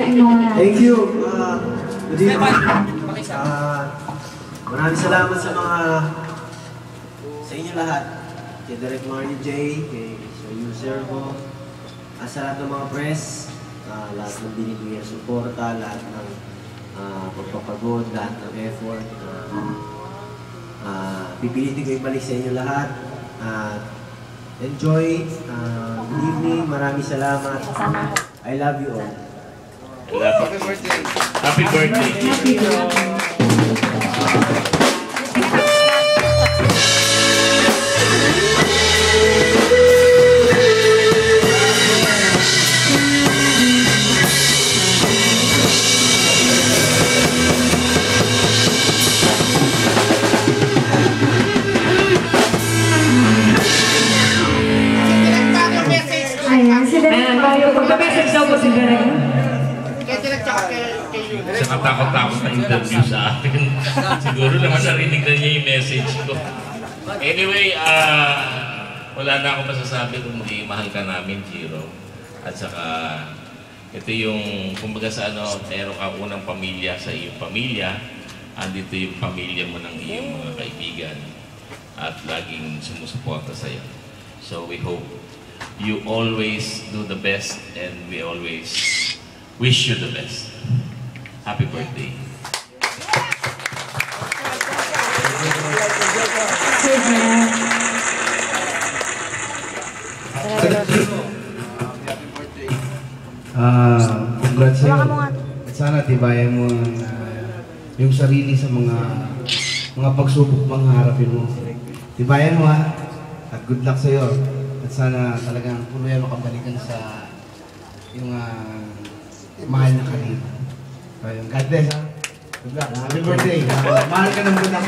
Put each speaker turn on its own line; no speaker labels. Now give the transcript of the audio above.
Thank you. Good evening. Maraming salamat sa inyo lahat. Kay Direk Marnie J, kay Sir Yuservo, sa lahat ng mga press, lahat ng binibigyan suporta, lahat ng pagpapagod, lahat ng effort. Pipilitin ko ibalik sa inyo lahat. Enjoy. Good evening. Maraming salamat. I love you all.
Happy birthday. Happy birthday.
Magka-message daw po si Direk.
Siya natakot-takot na interview sa akin. Siguro naman narinig na niya yung message ko. Anyway, wala na akong masasabi kundi mahal ka namin, Jiro. At saka, ito yung, kumbaga sa meron ka unang pamilya sa iyong pamilya. Andito yung pamilya mo ng iyong mga kaibigan. At laging sumusuporta sa'yo. So we hope you always do the best and we always wish you the best. Happy birthday.
Congrats sa'yo. At sana tibayan mo yung sarili sa mga pagsubok pang harapin mo. Tibayan mo at good luck sa'yo. At sana talagang puluyan mo kabalikan sa yung mahal na kanina. So, God bless, ha? Good luck. Happy birthday. Mahal ka ng good luck.